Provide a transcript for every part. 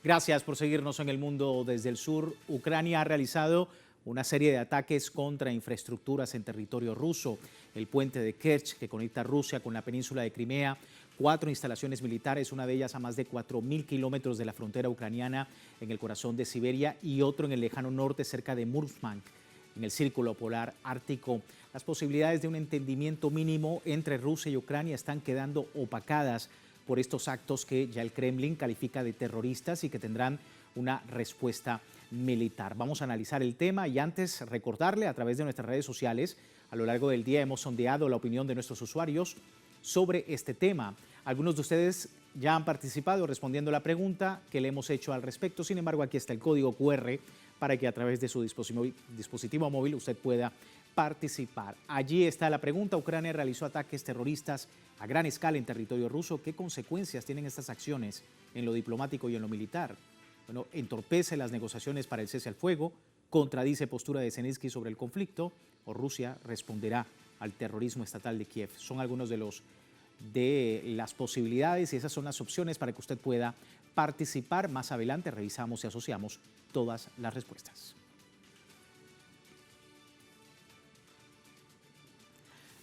Gracias por seguirnos en El Mundo desde el Sur. Ucrania ha realizado una serie de ataques contra infraestructuras en territorio ruso. El puente de Kerch, que conecta Rusia con la península de Crimea, 4 instalaciones militares, una de ellas a más de 4.000 kilómetros de la frontera ucraniana en el corazón de Siberia y otro en el lejano norte cerca de Murmansk, en el Círculo Polar Ártico. Las posibilidades de un entendimiento mínimo entre Rusia y Ucrania están quedando opacadas por estos actos que ya el Kremlin califica de terroristas y que tendrán una respuesta militar. Vamos a analizar el tema y antes recordarle a través de nuestras redes sociales, a lo largo del día hemos sondeado la opinión de nuestros usuarios sobre este tema. Algunos de ustedes ya han participado respondiendo la pregunta que le hemos hecho al respecto. Sin embargo, aquí está el código QR para que a través de su dispositivo móvil usted pueda participar. Allí está la pregunta. Ucrania realizó ataques terroristas a gran escala en territorio ruso. ¿Qué consecuencias tienen estas acciones en lo diplomático y en lo militar? Bueno, entorpece las negociaciones para el cese al fuego, contradice postura de Zelensky sobre el conflicto, o Rusia responderá al terrorismo estatal de Kiev. Son algunos de las posibilidades y esas son las opciones para que usted pueda participar. Más adelante revisamos y asociamos todas las respuestas.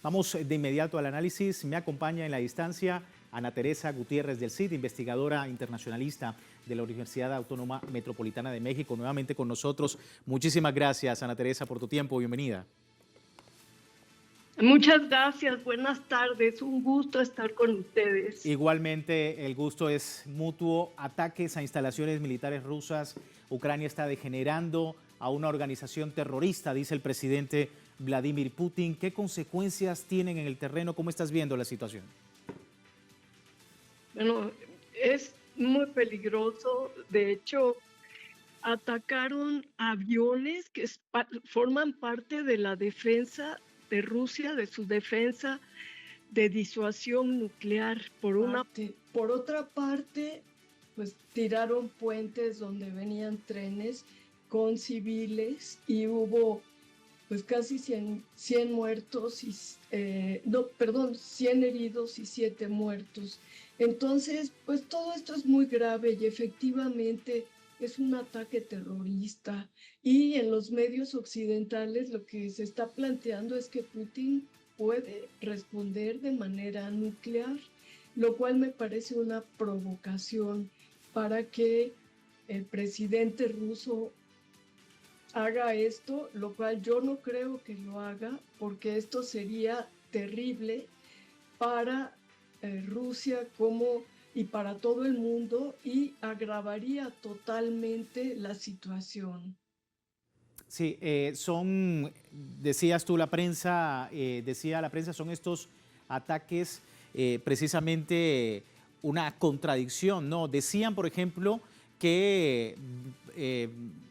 Vamos de inmediato al análisis. Me acompaña en la distancia Ana Teresa Gutiérrez del CID, investigadora internacionalista de la Universidad Autónoma Metropolitana de México, nuevamente con nosotros. Muchísimas gracias, Ana Teresa, por tu tiempo. Bienvenida. Muchas gracias, buenas tardes, un gusto estar con ustedes. Igualmente, el gusto es mutuo. Ataques a instalaciones militares rusas. Ucrania está degenerando a una organización terrorista, dice el presidente Vladimir Putin. ¿Qué consecuencias tienen en el terreno? ¿Cómo estás viendo la situación? Bueno, es muy peligroso. De hecho, atacaron aviones que forman parte de la defensa de Rusia, de su defensa de disuasión nuclear, por una parte. Por otra parte, pues tiraron puentes donde venían trenes con civiles y hubo pues casi 100 muertos, 100 heridos y 7 muertos. Entonces, pues todo esto es muy grave y efectivamente es un ataque terrorista. Y en los medios occidentales lo que se está planteando es que Putin puede responder de manera nuclear, lo cual me parece una provocación para que el presidente ruso haga esto, lo cual yo no creo que lo haga, porque esto sería terrible para Rusia y para todo el mundo y agravaría totalmente la situación. Sí, decías tú, decía la prensa, son estos ataques precisamente una contradicción, ¿no? Decían, por ejemplo, que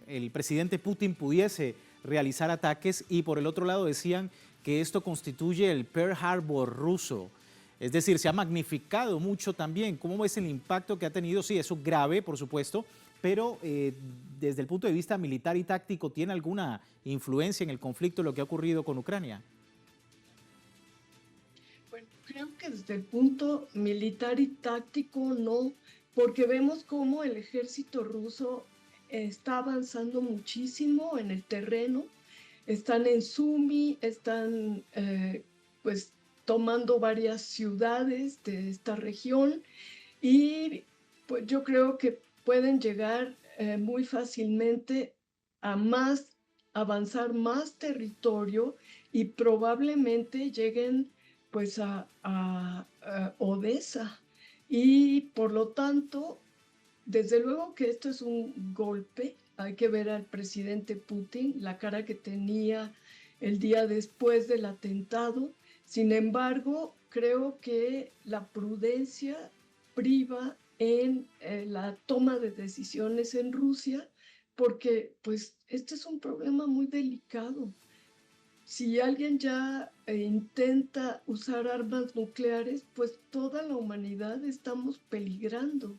el presidente Putin pudiese realizar ataques y por el otro lado decían que esto constituye el Pearl Harbor ruso. Es decir, se ha magnificado mucho también. ¿Cómo ves el impacto que ha tenido? Sí, eso es grave, por supuesto, pero desde el punto de vista militar y táctico, ¿tiene alguna influencia en el conflicto lo que ha ocurrido con Ucrania? Bueno, creo que desde el punto militar y táctico no, porque vemos cómo el ejército ruso está avanzando muchísimo en el terreno. Están en Sumy, están pues tomando varias ciudades de esta región y pues yo creo que pueden llegar muy fácilmente a avanzar más territorio y probablemente lleguen pues a Odessa. Y por lo tanto, desde luego que esto es un golpe. Hay que ver al presidente Putin, la cara que tenía el día después del atentado. Sin embargo, creo que la prudencia priva en la toma de decisiones en Rusia, porque pues este es un problema muy delicado. Si alguien ya intenta usar armas nucleares, pues toda la humanidad estamos peligrando.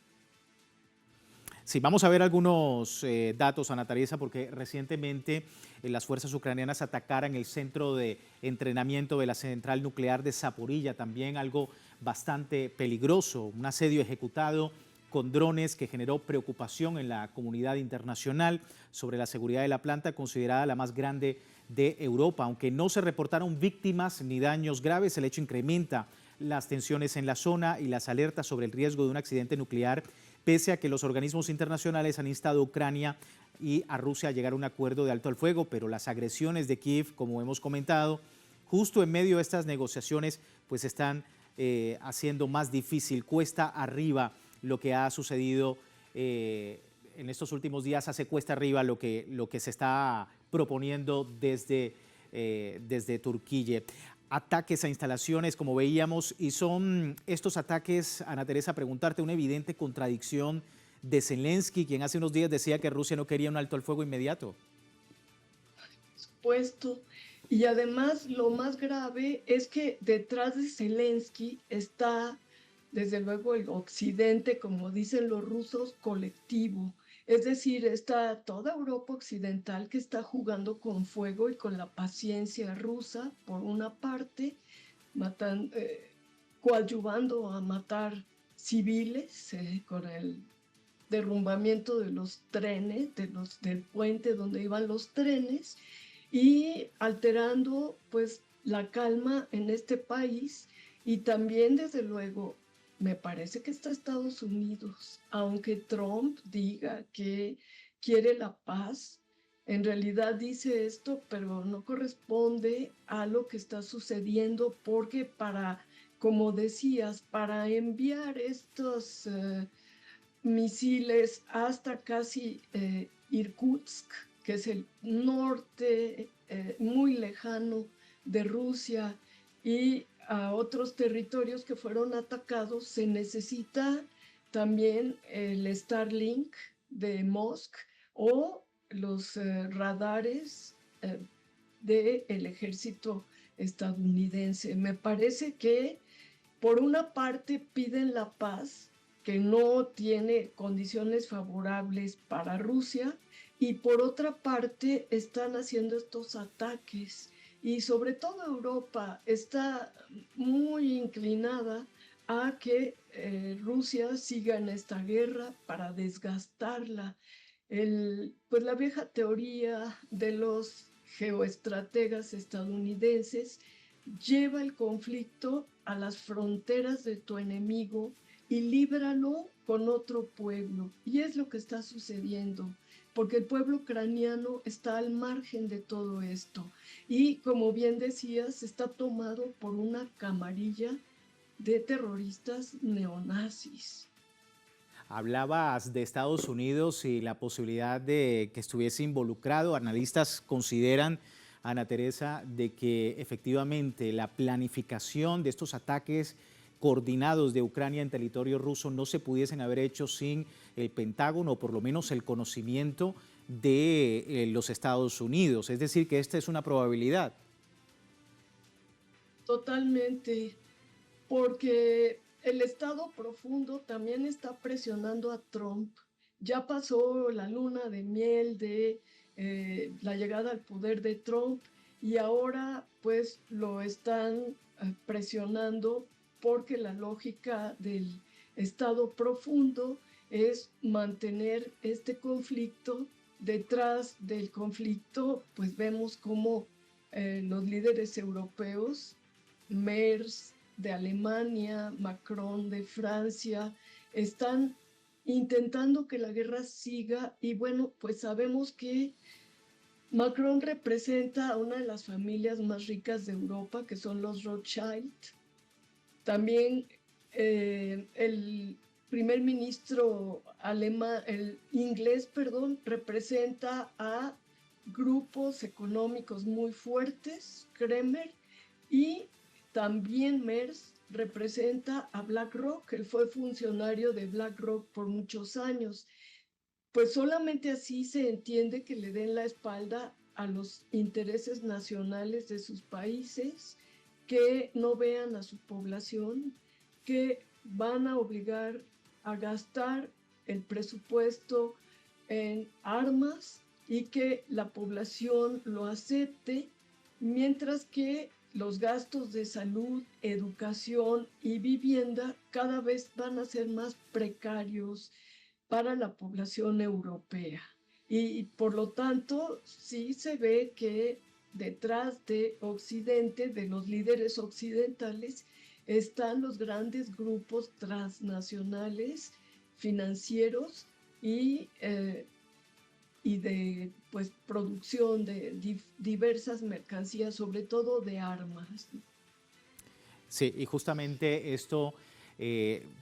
Sí, vamos a ver algunos datos, Ana Teresa, porque recientemente las fuerzas ucranianas atacaron el centro de entrenamiento de la central nuclear de Zaporilla, también algo bastante peligroso, un asedio ejecutado con drones que generó preocupación en la comunidad internacional sobre la seguridad de la planta, considerada la más grande de Europa. Aunque no se reportaron víctimas ni daños graves, el hecho incrementa las tensiones en la zona y las alertas sobre el riesgo de un accidente nuclear, pese a que los organismos internacionales han instado a Ucrania y a Rusia a llegar a un acuerdo de alto al fuego, pero las agresiones de Kiev, como hemos comentado, justo en medio de estas negociaciones, pues están haciendo más difícil, cuesta arriba, lo que ha sucedido en estos últimos días, hace cuesta arriba lo que se está proponiendo desde Turquía. Ataques a instalaciones, como veíamos, y son estos ataques, Ana Teresa, preguntarte una evidente contradicción de Zelensky, quien hace unos días decía que Rusia no quería un alto al fuego inmediato. Por supuesto. Y además lo más grave es que detrás de Zelensky está, desde luego, el occidente, como dicen los rusos, colectivo. Es decir, está toda Europa occidental que está jugando con fuego y con la paciencia rusa, por una parte, coadyuvando a matar civiles con el derrumbamiento de los trenes, del puente donde iban los trenes, y alterando pues la calma en este país. Y también, desde luego, me parece que está Estados Unidos, aunque Trump diga que quiere la paz, en realidad dice esto, pero no corresponde a lo que está sucediendo, porque como decías, para enviar estos misiles hasta casi Irkutsk, que es el norte muy lejano de Rusia, y a otros territorios que fueron atacados, se necesita también el Starlink de Musk o los radares del ejército estadounidense. Me parece que por una parte piden la paz, que no tiene condiciones favorables para Rusia, y por otra parte están haciendo estos ataques, y sobre todo Europa está muy inclinada a que Rusia siga en esta guerra para desgastarla. Pues la vieja teoría de los geoestrategas estadounidenses lleva el conflicto a las fronteras de tu enemigo y líbralo con otro pueblo. Y es lo que está sucediendo, porque el pueblo ucraniano está al margen de todo esto. Y como bien decías, está tomado por una camarilla de terroristas neonazis. Hablabas de Estados Unidos y la posibilidad de que estuviese involucrado. Analistas consideran, Ana Teresa, de que efectivamente la planificación de estos ataques coordinados de Ucrania en territorio ruso no se pudiesen haber hecho sin el Pentágono, o por lo menos el conocimiento de los Estados Unidos. Es decir, que esta es una probabilidad. Totalmente, porque el Estado profundo también está presionando a Trump. Ya pasó la luna de miel de la llegada al poder de Trump, y ahora pues lo están presionando, porque la lógica del Estado profundo es mantener este conflicto. Detrás del conflicto pues vemos cómo los líderes europeos, Merz de Alemania, Macron de Francia, están intentando que la guerra siga. Y bueno, pues sabemos que Macron representa a una de las familias más ricas de Europa, que son los Rothschild. También el primer ministro alemán, el inglés, perdón, representa a grupos económicos muy fuertes, Kremer, y también Merz representa a BlackRock. Él fue funcionario de BlackRock por muchos años. Pues solamente así se entiende que le den la espalda a los intereses nacionales de sus países, que no vean a su población, que van a obligar a gastar el presupuesto en armas y que la población lo acepte, mientras que los gastos de salud, educación y vivienda cada vez van a ser más precarios para la población europea. Y por lo tanto, sí se ve que detrás de Occidente, de los líderes occidentales, están los grandes grupos transnacionales financieros y de pues, producción de diversas mercancías, sobre todo de armas. Sí, y justamente esto,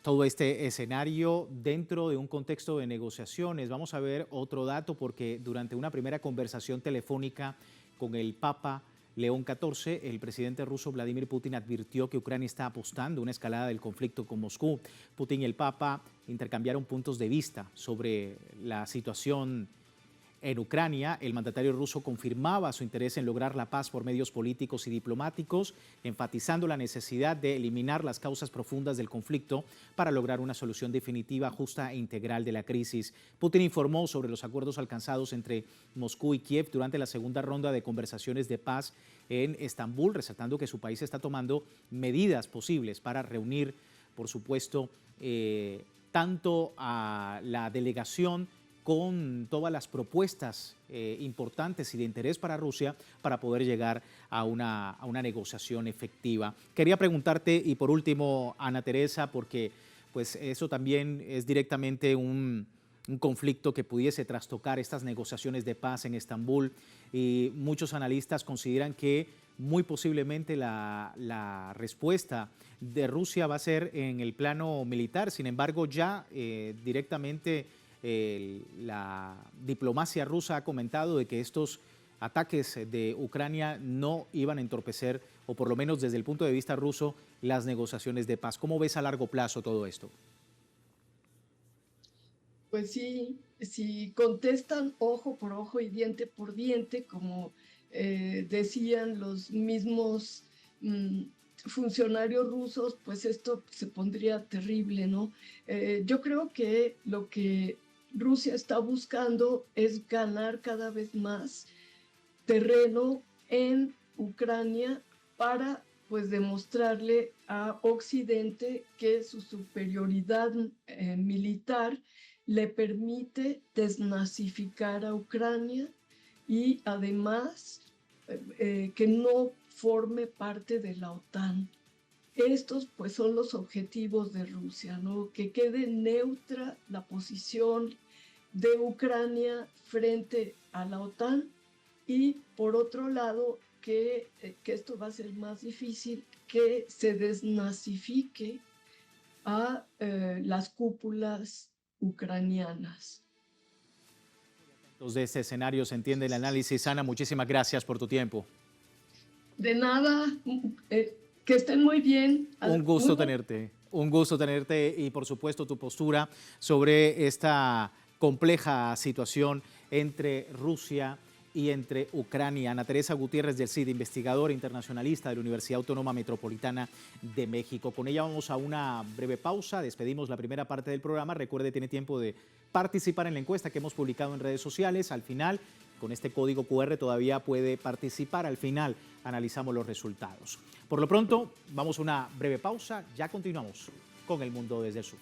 todo este escenario dentro de un contexto de negociaciones. Vamos a ver otro dato porque durante una primera conversación telefónica con el Papa León XIV, el presidente ruso Vladimir Putin advirtió que Ucrania está apostando a una escalada del conflicto con Moscú. Putin y el Papa intercambiaron puntos de vista sobre la situación en Ucrania. El mandatario ruso confirmaba su interés en lograr la paz por medios políticos y diplomáticos, enfatizando la necesidad de eliminar las causas profundas del conflicto para lograr una solución definitiva, justa e integral de la crisis. Putin informó sobre los acuerdos alcanzados entre Moscú y Kiev durante la segunda ronda de conversaciones de paz en Estambul, resaltando que su país está tomando medidas posibles para reunir, por supuesto, tanto a la delegación con todas las propuestas importantes y de interés para Rusia para poder llegar a una negociación efectiva. Quería preguntarte, y por último, Ana Teresa, porque pues eso también es directamente un conflicto que pudiese trastocar estas negociaciones de paz en Estambul, y muchos analistas consideran que muy posiblemente la respuesta de Rusia va a ser en el plano militar. Sin embargo, ya directamente la diplomacia rusa ha comentado de que estos ataques de Ucrania no iban a entorpecer, o por lo menos desde el punto de vista ruso, las negociaciones de paz. ¿Cómo ves a largo plazo todo esto? Pues sí, si contestan ojo por ojo y diente por diente, como decían los mismos funcionarios rusos, pues esto se pondría terrible, ¿no? Yo creo que lo que Rusia está buscando es ganar cada vez más terreno en Ucrania para pues demostrarle a Occidente que su superioridad militar le permite desnazificar a Ucrania y además que no forme parte de la OTAN. Estos pues son los objetivos de Rusia, ¿no? Que quede neutra la posición de Ucrania frente a la OTAN, y por otro lado que esto va a ser más difícil, que se desnazifique a las cúpulas ucranianas. Desde este escenario se entiende el análisis. Ana, muchísimas gracias por tu tiempo. De nada, que estén muy bien. Un gusto tenerte y por supuesto tu postura sobre esta compleja situación entre Rusia y entre Ucrania. Ana Teresa Gutiérrez del CID, investigadora internacionalista de la Universidad Autónoma Metropolitana de México. Con ella vamos a una breve pausa, despedimos la primera parte del programa. Recuerde, tiene tiempo de participar en la encuesta que hemos publicado en redes sociales. Al final, con este código QR todavía puede participar. Al final analizamos los resultados. Por lo pronto, vamos a una breve pausa. Ya continuamos con El Mundo desde el Sur.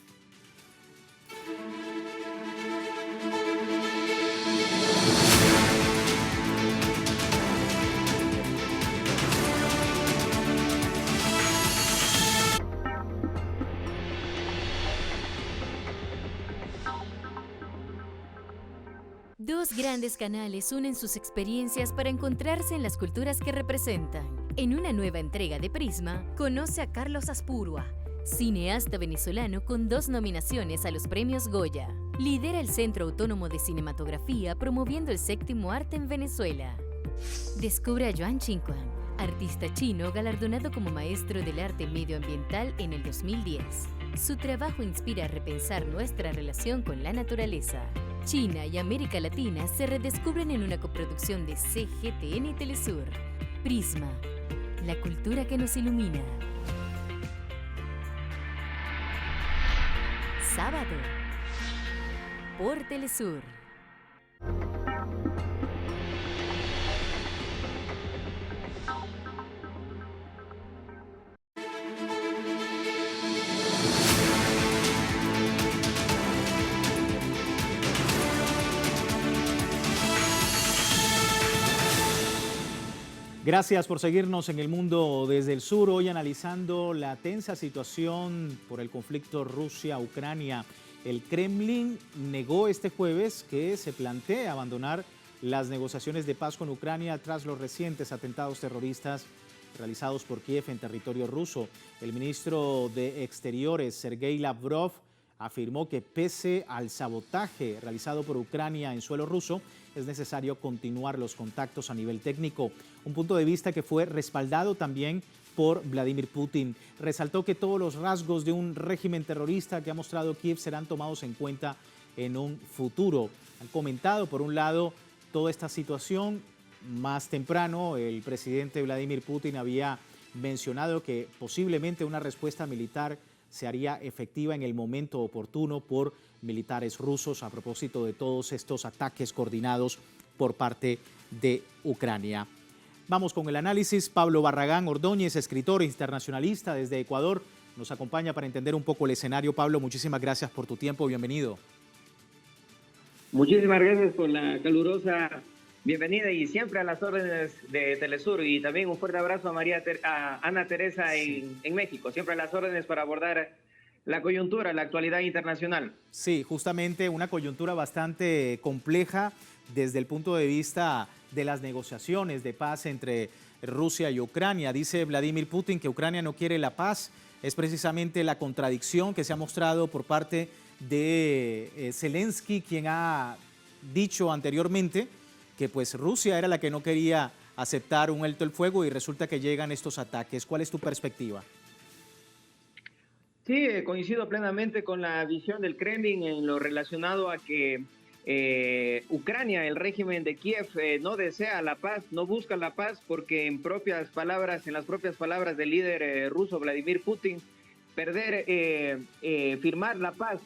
Dos grandes canales unen sus experiencias para encontrarse en las culturas que representan. En una nueva entrega de Prisma, conoce a Carlos Aspurua, cineasta venezolano con 2 nominaciones a los premios Goya. Lidera el Centro Autónomo de Cinematografía promoviendo el 7º arte en Venezuela. Descubre a Yuan Qingquan, artista chino galardonado como maestro del arte medioambiental en el 2010. Su trabajo inspira a repensar nuestra relación con la naturaleza. China y América Latina se redescubren en una coproducción de CGTN y Telesur. Prisma, la cultura que nos ilumina. Sábado, por Telesur. Gracias por seguirnos en El Mundo desde el Sur, hoy analizando la tensa situación por el conflicto Rusia-Ucrania. El Kremlin negó este jueves que se plantea abandonar las negociaciones de paz con Ucrania tras los recientes atentados terroristas realizados por Kiev en territorio ruso. El ministro de Exteriores, Sergei Lavrov, afirmó que pese al sabotaje realizado por Ucrania en suelo ruso, es necesario continuar los contactos a nivel técnico. Un punto de vista que fue respaldado también por Vladimir Putin. Resaltó que todos los rasgos de un régimen terrorista que ha mostrado Kiev serán tomados en cuenta en un futuro. Han comentado, por un lado, toda esta situación. Más temprano, el presidente Vladimir Putin había mencionado que posiblemente una respuesta militar se haría efectiva en el momento oportuno por militares rusos a propósito de todos estos ataques coordinados por parte de Ucrania. Vamos con el análisis. Pablo Barragán Ordóñez, escritor internacionalista desde Ecuador, nos acompaña para entender un poco el escenario. Pablo, muchísimas gracias por tu tiempo. Bienvenido. Muchísimas gracias por la calurosa bienvenida y siempre a las órdenes de Telesur, y también un fuerte abrazo a Ana Teresa en México, siempre a las órdenes para abordar la coyuntura, la actualidad internacional. Sí, justamente una coyuntura bastante compleja desde el punto de vista de las negociaciones de paz entre Rusia y Ucrania. Dice Vladimir Putin que Ucrania no quiere la paz. Es precisamente la contradicción que se ha mostrado por parte de Zelensky, quien ha dicho anteriormente que pues Rusia era la que no quería aceptar un alto el fuego y resulta que llegan estos ataques. ¿Cuál es tu perspectiva? Sí, coincido plenamente con la visión del Kremlin en lo relacionado a que Ucrania, el régimen de Kiev, no desea la paz, no busca la paz, porque en las propias palabras del líder ruso Vladimir Putin, firmar la paz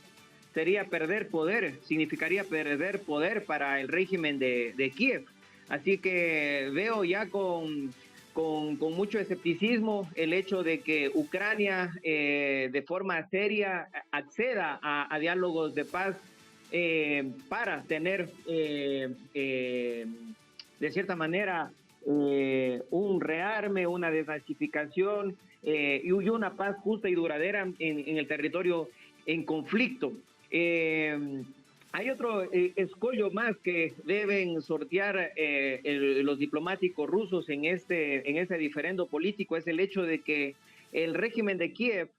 sería perder poder, significaría perder poder para el régimen de Kiev. Así que veo ya con mucho escepticismo el hecho de que Ucrania de forma seria acceda a diálogos de paz para tener de cierta manera un rearme, una desnazificación y una paz justa y duradera en el territorio en conflicto. Hay otro escollo más que deben sortear los diplomáticos rusos en este diferendo político, es el hecho de que el régimen de Kiev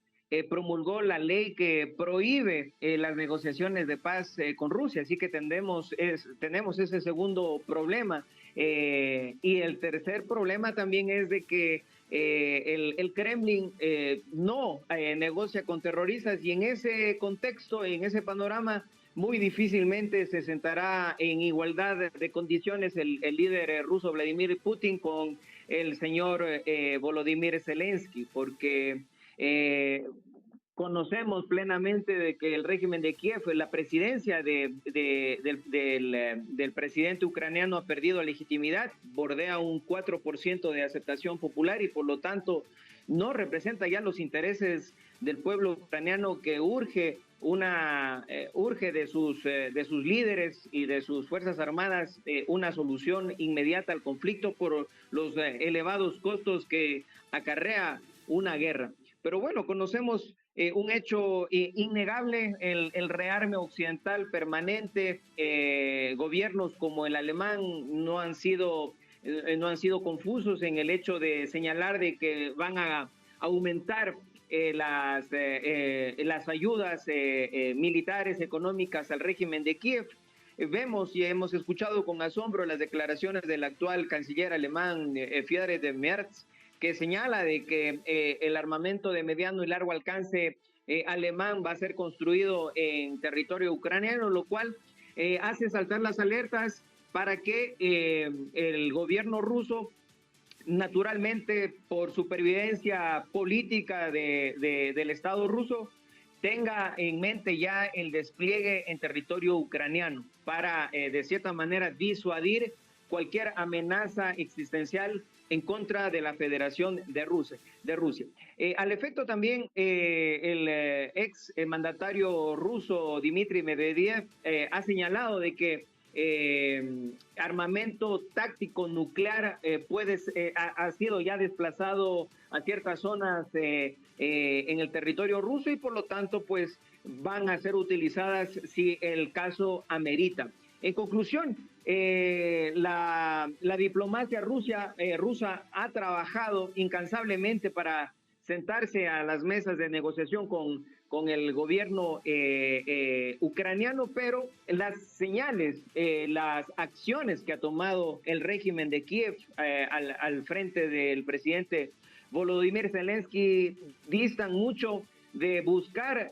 promulgó la ley que prohíbe las negociaciones de paz con Rusia, así que tenemos ese segundo problema. Y el tercer problema también es de que el Kremlin no negocia con terroristas, y en ese contexto, en ese panorama, muy difícilmente se sentará en igualdad de condiciones el líder ruso Vladimir Putin con el señor Volodymyr Zelensky, porque conocemos plenamente de que el régimen de Kiev, la presidencia del presidente ucraniano ha perdido legitimidad, bordea un 4% de aceptación popular y por lo tanto no representa ya los intereses del pueblo ucraniano, que urge de sus líderes y de sus fuerzas armadas una solución inmediata al conflicto por los elevados costos que acarrea una guerra. Pero bueno, conocemos un hecho innegable, el rearme occidental permanente. Gobiernos como el alemán no han sido confusos en el hecho de señalar de que van a aumentar las ayudas militares, económicas al régimen de Kiev. Vemos y hemos escuchado con asombro las declaraciones del actual canciller alemán Friedrich Merz, que señala de que el armamento de mediano y largo alcance alemán va a ser construido en territorio ucraniano, lo cual hace saltar las alertas para que el gobierno ruso, naturalmente por supervivencia política del Estado ruso, tenga en mente ya el despliegue en territorio ucraniano para, de cierta manera, disuadir cualquier amenaza existencial en contra de la Federación de Rusia. Al efecto también, el ex mandatario ruso Dmitry Medvedev ha señalado de que armamento táctico nuclear ha sido ya desplazado a ciertas zonas en el territorio ruso y por lo tanto pues van a ser utilizadas si el caso amerita. En conclusión, la diplomacia rusa ha trabajado incansablemente para sentarse a las mesas de negociación con el gobierno ucraniano, pero las señales, las acciones que ha tomado el régimen de Kiev al frente del presidente Volodymyr Zelensky distan mucho de buscar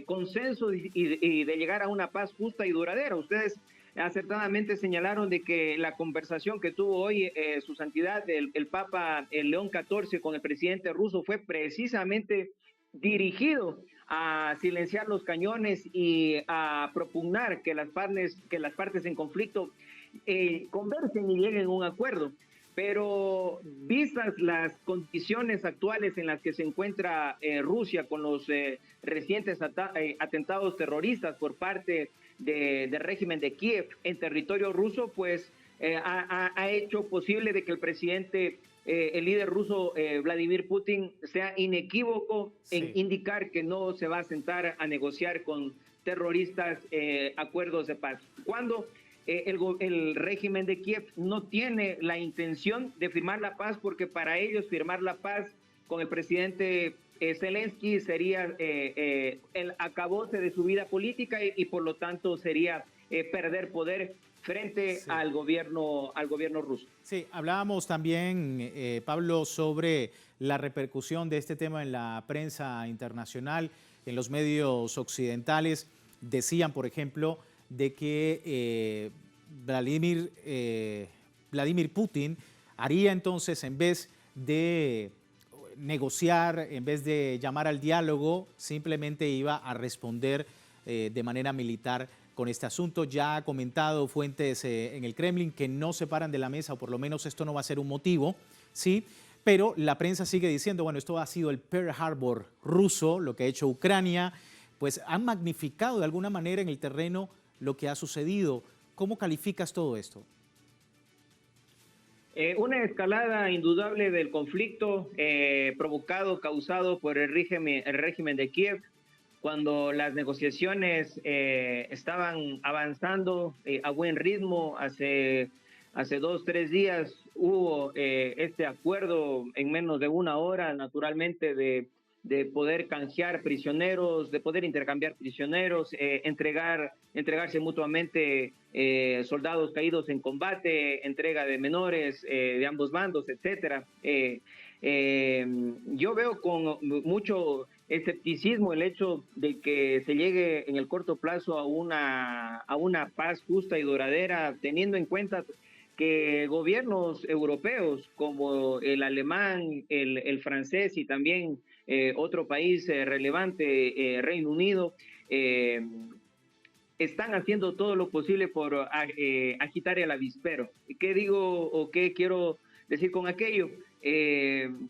consenso y de llegar a una paz justa y duradera. Ustedes acertadamente señalaron de que la conversación que tuvo hoy su santidad, el Papa León XIV con el presidente ruso fue precisamente dirigido a silenciar los cañones y a propugnar que las partes en conflicto conversen y lleguen a un acuerdo. Pero vistas las condiciones actuales en las que se encuentra Rusia con los recientes atentados terroristas por parte del régimen de Kiev en territorio ruso, pues ha hecho posible de que el líder ruso Vladimir Putin sea inequívoco en indicar que no se va a sentar a negociar con terroristas acuerdos de paz. Cuando el régimen de Kiev no tiene la intención de firmar la paz, porque para ellos firmar la paz con el presidente Zelensky sería el acabose de su vida política y por lo tanto sería perder poder frente al gobierno ruso. Sí, hablábamos también, Pablo, sobre la repercusión de este tema en la prensa internacional, en los medios occidentales. Decían, por ejemplo, de que Vladimir Putin haría entonces, en vez de negociar, en vez de llamar al diálogo, simplemente iba a responder de manera militar con este asunto. Ya ha comentado fuentes en el Kremlin que no se paran de la mesa, o por lo menos esto no va a ser un motivo, ¿sí? Pero la prensa sigue diciendo, bueno, esto ha sido el Pearl Harbor ruso, lo que ha hecho Ucrania, pues han magnificado de alguna manera en el terreno lo que ha sucedido. ¿Cómo calificas todo esto? Una escalada indudable del conflicto causado por el régimen de Kiev, cuando las negociaciones estaban avanzando a buen ritmo. Hace 2-3 días hubo este acuerdo en menos de una hora, naturalmente, de poder canjear prisioneros, de poder intercambiar prisioneros, entregarse mutuamente soldados caídos en combate, entrega de menores de ambos bandos, etcétera. Yo veo con mucho escepticismo el hecho de que se llegue en el corto plazo a una paz justa y duradera, teniendo en cuenta que gobiernos europeos como el alemán, el francés y también otro país relevante, Reino Unido, están haciendo todo lo posible por agitar el avispero. ¿Qué digo o qué quiero decir con aquello?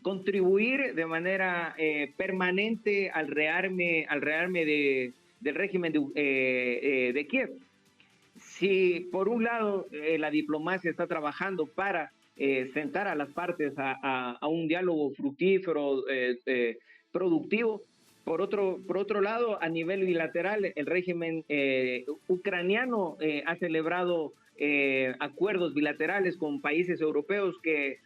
Contribuir de manera permanente al rearme del régimen de Kiev. Si por un lado la diplomacia está trabajando para sentar a las partes a un diálogo fructífero, productivo, por otro lado, a nivel bilateral, el régimen ucraniano ha celebrado acuerdos bilaterales con países europeos que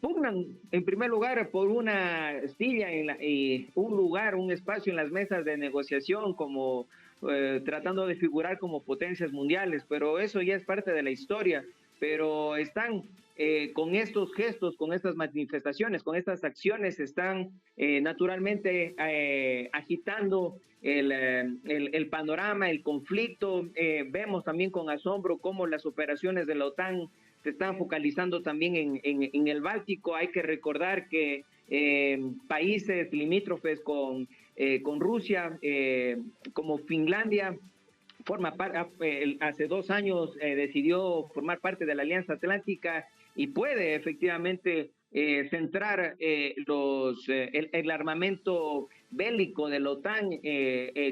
pugnan, en primer lugar, por una silla un espacio en las mesas de negociación, como tratando de figurar como potencias mundiales, pero eso ya es parte de la historia. Pero están con estos gestos, con estas manifestaciones, con estas acciones, están naturalmente agitando el panorama, el conflicto. Vemos también con asombro cómo las operaciones de la OTAN se están focalizando también en el Báltico. Hay que recordar que países limítrofes con Rusia, como Finlandia, hace 2 años decidió formar parte de la Alianza Atlántica y puede efectivamente centrar el armamento bélico de la OTAN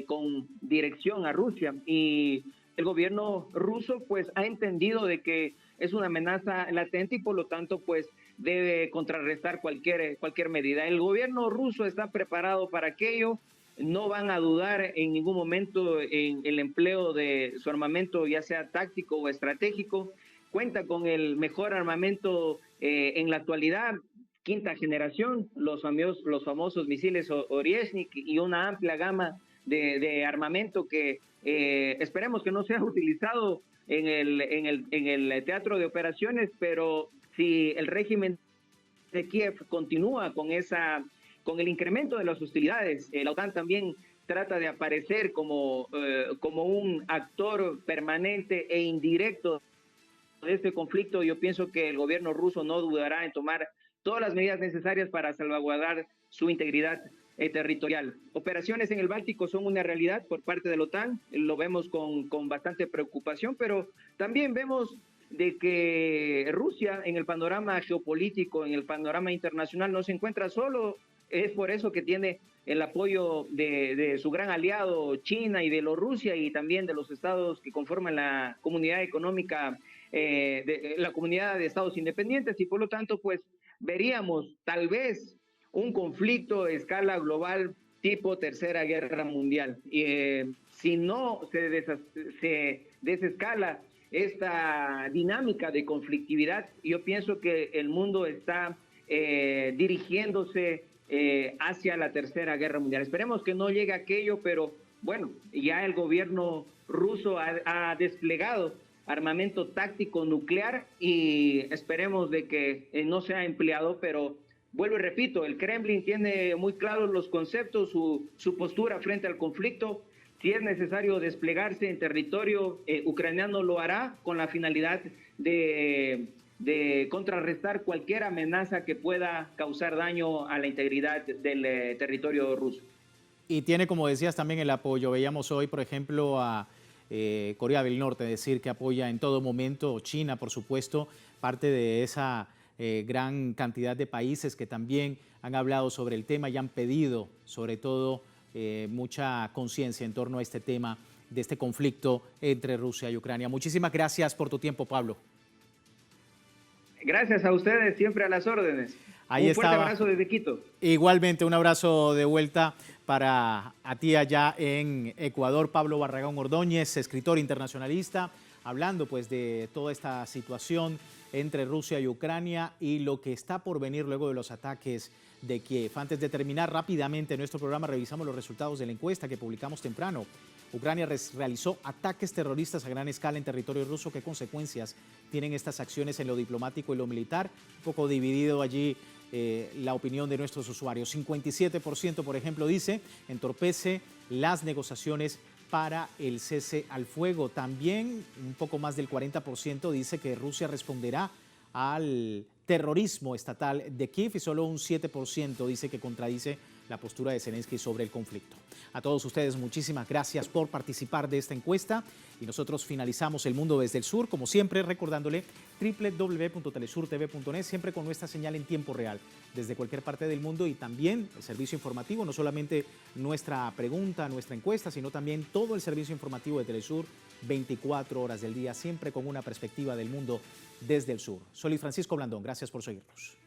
con dirección a Rusia. Y el gobierno ruso pues ha entendido de que es una amenaza latente y por lo tanto pues debe contrarrestar cualquier medida. El gobierno ruso está preparado para aquello, no van a dudar en ningún momento en el empleo de su armamento, ya sea táctico o estratégico. Cuenta con el mejor armamento en la actualidad, quinta generación, los famosos misiles Oryezhnik y una amplia gama de armamento que esperemos que no sea utilizado en el teatro de operaciones, pero si el régimen de Kiev continúa con el incremento de las hostilidades, la OTAN también trata de aparecer como un actor permanente e indirecto de este conflicto. Yo pienso que el gobierno ruso no dudará en tomar todas las medidas necesarias para salvaguardar su integridad territorial. Operaciones en el Báltico son una realidad por parte de la OTAN, lo vemos con bastante preocupación, pero también vemos de que Rusia en el panorama geopolítico, en el panorama internacional no se encuentra solo. Es por eso que tiene el apoyo de su gran aliado China y Bielorrusia y también de los estados que conforman la comunidad económica, la comunidad de estados independientes, y por lo tanto pues veríamos tal vez un conflicto a escala global tipo Tercera Guerra Mundial. Si no se desescala esta dinámica de conflictividad, yo pienso que el mundo está dirigiéndose hacia la Tercera Guerra Mundial. Esperemos que no llegue aquello, pero bueno, ya el gobierno ruso ha desplegado armamento táctico nuclear y esperemos de que no sea empleado, pero vuelvo y repito, el Kremlin tiene muy claros los conceptos, su postura frente al conflicto. Si es necesario desplegarse en territorio ucraniano, lo hará con la finalidad de contrarrestar cualquier amenaza que pueda causar daño a la integridad del territorio ruso. Y tiene, como decías, también el apoyo. Veíamos hoy, por ejemplo, a Corea del Norte decir que apoya en todo momento, China, por supuesto, parte de esa gran cantidad de países que también han hablado sobre el tema y han pedido, sobre todo, mucha conciencia en torno a este tema de este conflicto entre Rusia y Ucrania. Muchísimas gracias por tu tiempo, Pablo. Gracias a ustedes, siempre a las órdenes. Un fuerte abrazo desde Quito. Igualmente, un abrazo de vuelta para a ti allá en Ecuador, Pablo Barragán Ordóñez, escritor internacionalista, hablando pues de toda esta situación entre Rusia y Ucrania y lo que está por venir luego de los ataques de Kiev. Antes de terminar rápidamente nuestro programa, revisamos los resultados de la encuesta que publicamos temprano. Ucrania realizó ataques terroristas a gran escala en territorio ruso. ¿Qué consecuencias tienen estas acciones en lo diplomático y lo militar? Un poco dividido allí la opinión de nuestros usuarios. 57%, por ejemplo, dice, entorpece las negociaciones para el cese al fuego. También un poco más del 40% dice que Rusia responderá al terrorismo estatal de Kiev y solo un 7% dice que contradice la postura de Zelensky sobre el conflicto. A todos ustedes, muchísimas gracias por participar de esta encuesta y nosotros finalizamos El Mundo desde el Sur, como siempre, recordándole www.telesurtv.net, siempre con nuestra señal en tiempo real, desde cualquier parte del mundo y también el servicio informativo, no solamente nuestra pregunta, nuestra encuesta, sino también todo el servicio informativo de Telesur, 24 horas del día, siempre con una perspectiva del mundo desde el sur. Soy Francisco Blandón, gracias por seguirnos.